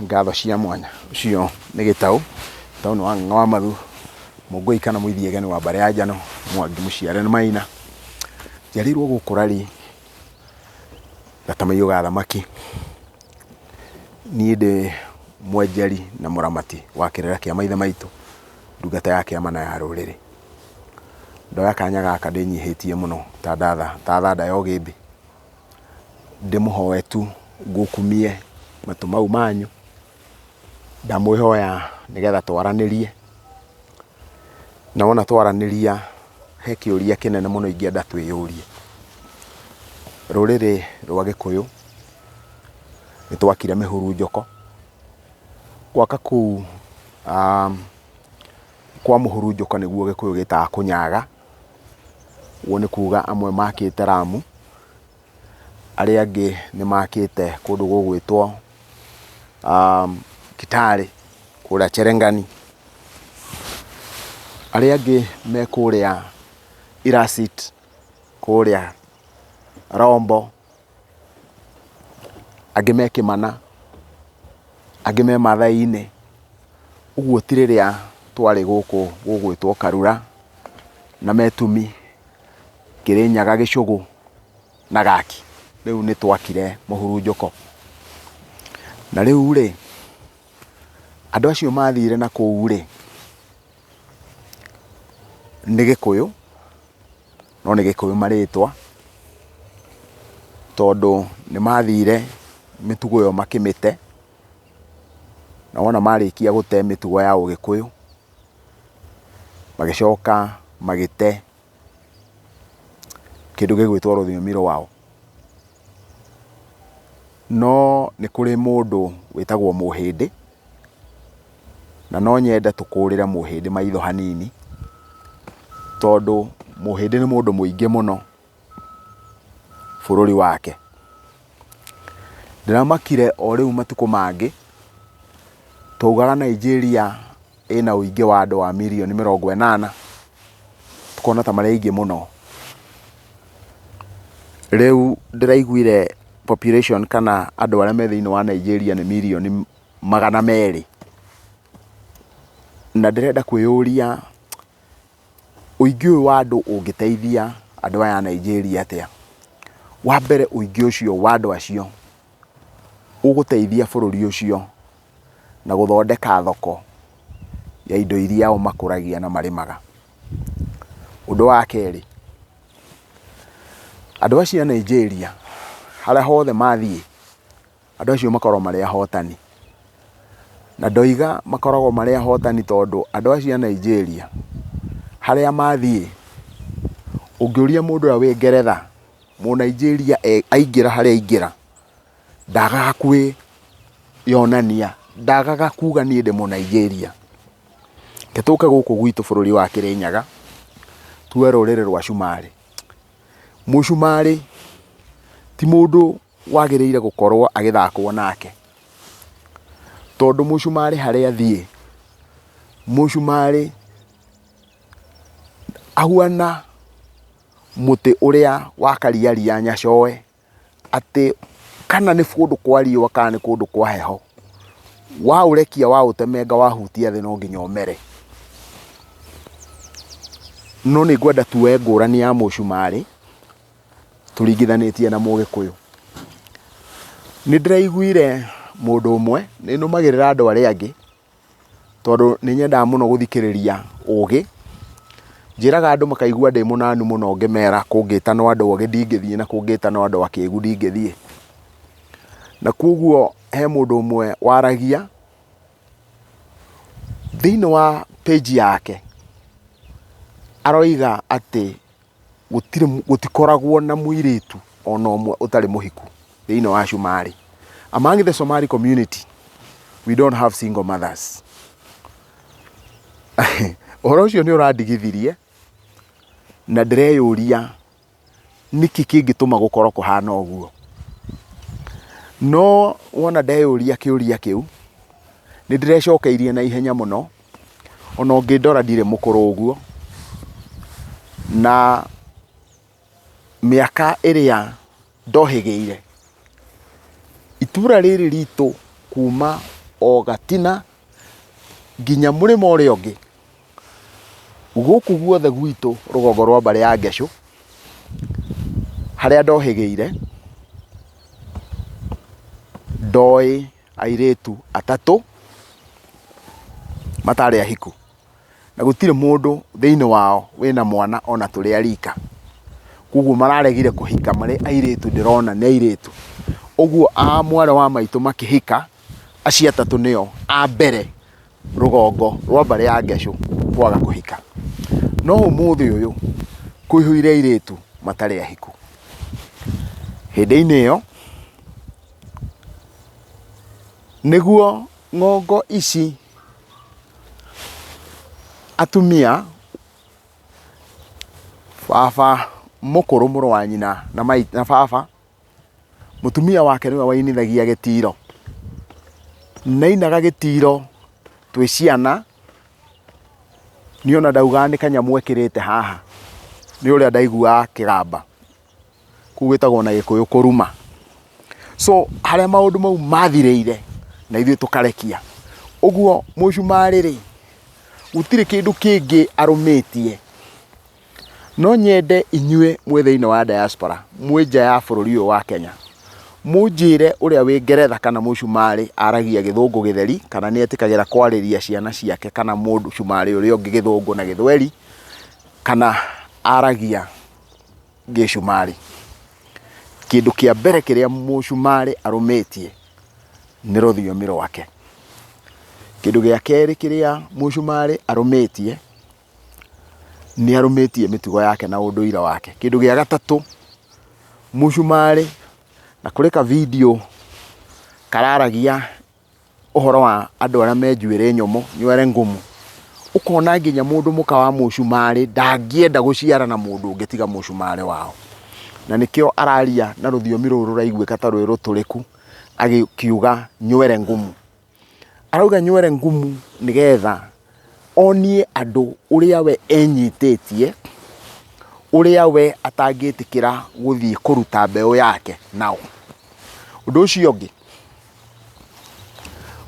Ngatho cia mwanya ucio nĩ Gĩtaũ nĩ wa Ng'ang'a wa Mathu Mũngũi kana Mũithiege nĩ wa Mbare ya Njano Mwangi mũciare nĩ Maina njiarĩirwo gũkũ Rari Gatamaiyũ ga thamaki niĩ ndĩ mwenjeri na mũramati wa kĩrera kĩa maithe maitũ ndungata ya kĩama na ya rũrĩrĩ ndoya kanya gaka ndĩnyihĩtie mũno ta thanda ya ũgĩmbi ndĩmũhoe tu ngũkumie matũ mau manyu ndamwĩhoya nĩgetha twaranĩrie na wona twaranĩria he kĩũria kĩnene mũno ingĩenda twĩyũrie rũrĩrĩ rwa Gĩkũyũ nĩtwakire mĩhurunjũko gwaka kũu kwa mũhurunjũko nĩguo Gĩkũyũ gĩtaga kũnyaga ũguo nĩ kuga amwe makĩte Ramu arĩa angĩ nĩ makĩte kũndũ gũgwĩtwo Kitale kũrĩa Cherangani arĩa angĩ me kũrĩa Irasit kũrĩa Rombo angĩ me Kĩmana angĩ me Mathai-inĩ ũguo ti rĩrĩa twarĩ gũkũ gũgwĩtwo Karura na Metumi Kĩrĩnyaga Gĩcũgũ na Gaki rĩu nĩ twakire mũhurunjũko na rĩu rĩ andũ acio mathire na kũu rĩ nĩ Gĩkũyũ no nĩ Gĩkũyũ marĩtwa tondũ nĩ mathire mĩtugo ĩyo makĩmĩte na wona marĩkia gũte mĩtugo ya Ũgĩkũyũ magĩcoka magĩte kĩndũ gĩgwĩtwo rũthiomi rwao no nĩ kũrĩ mũndũ wĩtagwo Mũhĩndĩ na no nyende tũkũrĩre Mũhĩndĩ maitho hanini tondũ Mũhĩndĩ nĩ mũndũ mũingĩ mũno bũrũri wake ndĩramakire o rĩu matukũ mangĩ twaugaga Nigeria ĩna ũingĩ wa andũ wa mirioni 80 tukona ta marĩ aingĩ mũno rĩu ndĩraiguire population kana andũ arĩa me thĩinĩ wa Nigeria nĩ mirioni 200 na ndĩrenda kwĩyũria ũingĩ ũyũ wa andũ ũngĩteithia andũ aya Nigeria atĩa wa mbere ũingĩ ũcio wa andũ acio ũgũteithia bũrũri ũcio na gũthondeka thoko ya indo iria o makũragia na marĩmaga ũndũ wa kerĩ andũ acio Nigeria harĩa hothe mathiĩ andũ acio makoragwo marĩ ahotani na ndoiga makoragwo marĩ ahotani tondũ andũ acio Nigeria harĩa mathiĩ ũngĩũria mũndũ ũrĩa wĩ Ngeretha Nigeria aingĩra harĩa aingĩra ndagaga kwĩyonania ndagaga kuga niĩ ndĩ Nigeria ketũke gũkũ gwitũ bũrũri wa Kĩrĩnyaga tuwe rũrĩrĩ rwa Cumarĩ Mũcumarĩ ti mũndũ wagĩrĩire gũkorwo agĩthakwo nake tondũ Mũcumarĩ harĩa athiĩ Mũcumarĩ ahuana mũtĩ ũrĩa wakariaria nyacoe atĩ kana nĩ kũndũ kwa riũa kana nĩ kũndũ kwa heho waũrekia waũtemenga wahutia thĩ no nginya ũmere no nĩ ngwenda tuwe ngũrani ya Mũcumarĩ tũringithanĩtie na Mũgĩkũyũ nĩ ndĩraiguire mũndũ ũmwe nĩ nũmagĩrĩra andũ arĩa angĩ tondũ nĩ nyendaga mũno gũthikĩrĩria ũgĩ njĩraga andũ makaigua ndĩ mũnanu mũno ngĩmera kũngĩtanwo andũ agĩ ndingĩthiĩ na kũngĩtanwo andũ akĩĩgu ndingĩthiĩ na kuoguo he mũndũ ũmwe waragia thĩinĩ wa page yake aroiga atĩ gũtikoragwo na mũirĩtu ona ũmwe ũtarĩ mũhiku thĩinĩ wa Cumarĩ among the Somali community we don't have single mothers ũhoro ũcio nĩ ũrandigithirie na ndĩreyũria nĩkĩ kĩngĩtũma gũkorwo kũhana ũguo no wona ndeyũria kĩũria kĩu nĩ ndĩrecokeirie na ihenya mũno ona ũngĩndora ndirĩ mũkũrũ ũguo na mĩaka ĩrĩa ndohĩgĩire itũra rĩrĩ ritũ kuma o Gatina nginya mũrĩmo ũrĩa ũngĩ gũkũ guothe gwitũ rũgongo rwa Mbare ya Ngecũ harĩa ndohĩgĩire ndoĩ airĩtu atatũ matarĩ ahiku na gũtirĩ mũndũ thĩinĩ wao wĩna mwana ona tũrĩ arika koguo mararegire kũhika marĩ airĩtu ndĩrona nĩ airĩtu ũguo mwana wa maitũ makĩhika acio atatũ nĩo a mbere rũgongo rwa Mbare ya Ngecũ kwaga kũhika no ũmũthĩ ũyũ kũihũire airĩtu matarĩ ahiku hĩndĩ-inĩ ĩyo nĩguo ng'ongo ici atumia baba mũkũrũ mũrũ wa nyina na baba mũtumia wake nĩwe wainithagia gĩtiro nainaga gĩtiro twĩ ciana niona ndauga nĩ kanyamũ ekĩrĩte haha nĩ ũrĩa ndaiguaga kĩgamba kũu gwĩtagwo na Gĩkũyũ kũruma so harĩa maũndũ mau mathirĩire na ithuĩ tũkarekia ũguo mũcumarĩ rĩ gũtirĩ kĩndũ kĩngĩ arũmĩtie no nyende inyuĩ mwĩ thĩinĩ wa diaspora mwĩ nja ya bũrũri ũyũ wa Kenya mũnjĩre ũrĩa wĩ Ngeretha kana mũcumarĩ aragia gĩthũngũ gĩtheri kana nĩ etĩkagĩra kwarĩria ciana ciake kana mũndũ cumarĩ ũrĩa ũngĩ gĩthũngũ na gĩthweri kana aragia gĩcumarĩ kĩndũ kĩa mbere kĩrĩa mũcumarĩ arũmĩtie nĩ rũthiomi rwake kĩndũ gĩa kerĩ kĩrĩa mũcumarĩ arũmĩtie nĩ arũmĩtie mĩtugo yake na ũndũire wake kĩndũ gĩa gatatũ mũcumarĩ na kũrĩ ka video kararagia ũhoro wa andũ arĩa me njuĩrĩ nyũmũ nywere ngumu ũkona nginya mũndũ mũka wa mũcumarĩ ndangĩenda gũciara na mũndũ ũngĩ tiga mũcumarĩ wao na nĩkĩo araria na rũthiomi rũrũ rũraiguĩka ta rwĩ rũtũrĩku agĩkiuga nywere ngumu arauga nywere ngumu nĩgetha onie andũ ũrĩa we enyitĩtie ũrĩa we atangĩtĩkĩra gũthiĩ kũruta mbeũ yake nao ũndũ ũcio ũngĩ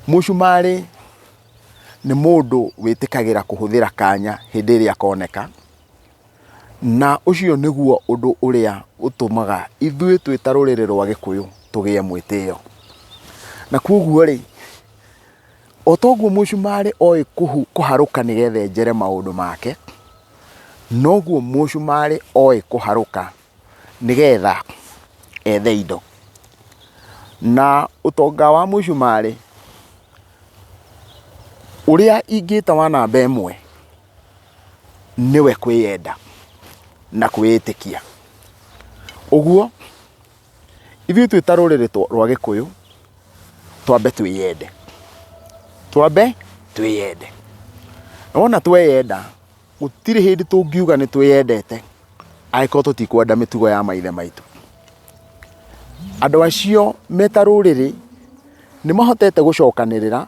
mũcumarĩ nĩ mũndũ wĩtĩkagĩra kũhũthĩra kanya hĩndĩ ĩrĩa koneka na ũcio nĩguo ũndũ ũrĩa ũtũmaga ithuĩ twĩ ta rũrĩrĩ rwa Gĩkũyũ tũgĩe mwĩtĩo na koguo rĩ o toguo mũcumarĩ oĩ kũharũka nĩgetha njere maũndũ make noguo mũcumarĩ oĩ kũharũka nĩgetha ethe indo na ũtonga wa mũcumarĩ ũrĩa ingĩta wa namba ĩmwe nĩwe kwĩyenda na kwĩĩtĩkia ũguo ithuĩ twĩ ta rũrĩrĩ rwa Gĩkũyũ twambe twĩyende na wona tweyenda gũtirĩ hĩndĩ tũngiuga nĩ twĩyendete angĩkorwo tũtikwenda mĩtugo ya maithe maitũ andũ acio meta rũrĩrĩ nĩ mahotete gũcokanĩrĩra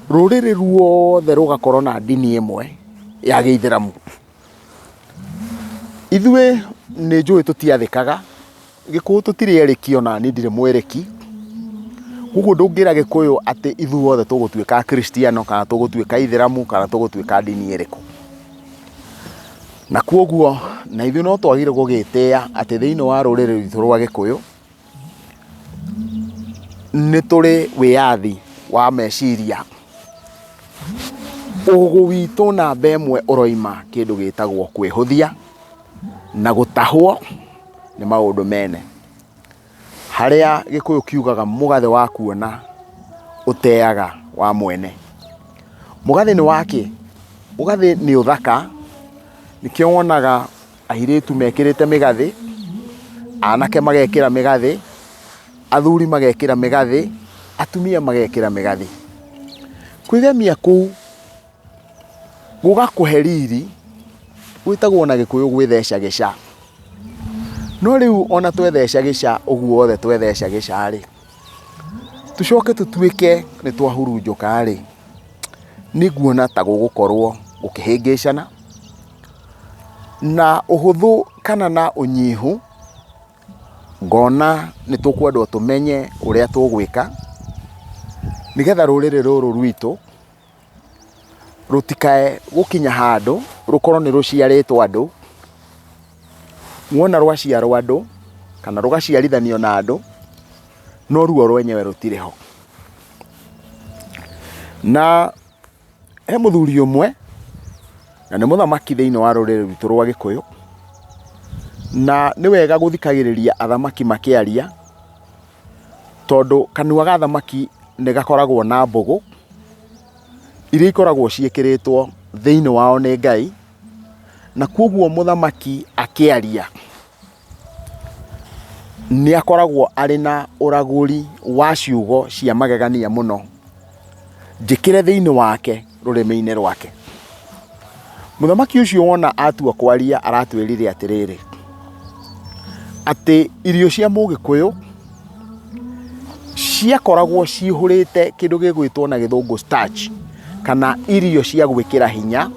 rũrĩrĩ ruothe rũgakorwo na ndini ĩmwe ya Gĩithĩramu ithuĩ nĩ njũĩ tũtiathĩkaga Gĩkũyũ tũtirĩ erĩki ona niĩ ndirĩ mwĩrĩki koguo ndũngĩra Gĩkũyũ atĩ ithuothe tũgũtuĩka Kristiano kana tũgũtuĩka Ithĩramu kana tũgũtuĩka ndini ĩrĩkũ na koguo na ithuĩ no twagire gũgĩtĩĩa atĩ thĩinĩ wa rũrĩrĩ rwitũ rwa Gĩkũyũ nĩ tũrĩ wĩyathi wa meciria ũgũ witũ namba ĩmwe ũroima kĩndũ gĩtagwo kwĩhũthia na gũtahwo nĩ maũndũ mene harĩa Gĩkũyũ kiugaga mũgathĩ wa kuona ũteaga wa mwene mũgathĩ nĩ wake mũgathĩ nĩ ũthaka nĩkĩo wonaga airĩtu mekĩrĩte mĩgathĩ anake magekĩra mĩgathĩ athuri magekĩra mĩgathĩ atumia magekĩra mĩgathĩ kwĩgemia kũu gũgakũhe riri gwĩtagwo na Gĩkũyũ gwĩtheca gĩca no rĩu ona twetheca gĩca ũguo othe twetheca gĩca rĩ tũcoke tũtuĩke nĩ twahurunjũka rĩ nĩguona ta gũgũkorwo gũkĩhĩngĩcana na ũhũthũ kana na ũnyihu ngona nĩ tũkwendwo tũmenye ũrĩa tũgwĩka nigetha ruriri ruru rwitu rutikae gukinya handu rukorwo ni ruciaritwo andu, mwona rwaciarwo andu kana rugaciarithanio na andu no ruo rwenyewe rutire ho. Na he muthuri umwe na ni muthamaki thiini wa ruriri rwitu rwa Gikuyu, na ni wega guthikagiriria athamaki makiaria tondu kanua ga thamaki ni gakoragwo na mbugu iria ikoragwo ciekiritwo thiini wao ni Ngai, na koguo muthamaki akiaria ni akoragwo ari na uraguri wa ciugo cia magegania muno njikire thiini wake rurimi-ini rwake. Muthamaki ucio wona atua kwaria aratwirire atiriri ati irio cia Mugikuyu ciakoragwo cihurite kindu gigwitwo na githungu starch, kana irio cia gwikira hinya,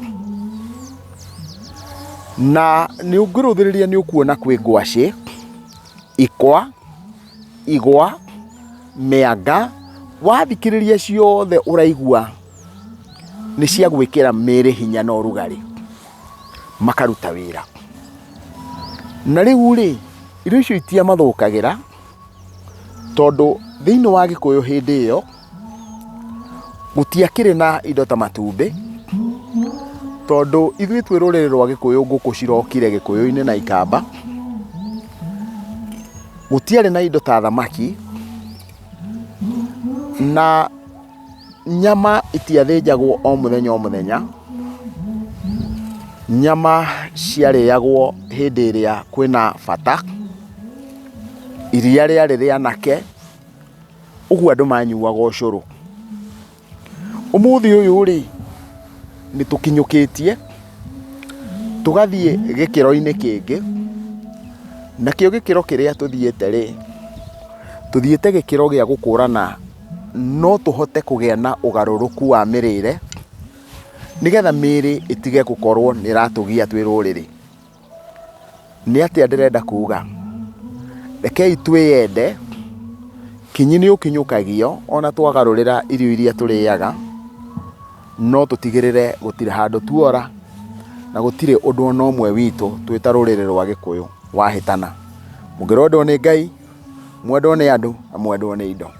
na ni ungiruthiriria ni ukuona kwi ngwaci, ikwa, igwa, mianga, wathikiriria ciothe uraigua ni cia gwikira miri hinya na urugari, makaruta wira. Na riu ri irio icio itia mathukagira tondu thiini wa Gikuyu hindi iyo gutiakiri na indo ta matumbi, tondu ithui twi ruriri rwa Gikuyu nguku cirokire Gikuyu-ini na ikamba, gutiari na indo ta thamaki, na nyama itiathinjagwo o muthenya, nyama ciariagwo hindi iria kwina bata, iria riari ria anake, uguo andu manyuaga ucuru. Umuthi uyu ri ni tukinyukitie tugathie gikiro-ini kingi, nakio gikiro kiria tuthiete ri tuthiete gikiro gia gukurana no tuhote kugia na ugaruruku wa mirire nigetha miri itige gukorwo ni ratugia twi ruriri. Ni atia ndirenda kuga rekei twiyende, kinyi ni ukinyukagio ona twagarurira irio iria turiaga, no tutigirire gutire handu tuora na gutire undu ona umwe witu twita ruriri rwa Gikuyu wahitana. Mugirondwo ni Ngai, mwendwo ni andu, na mwendwo ni indo.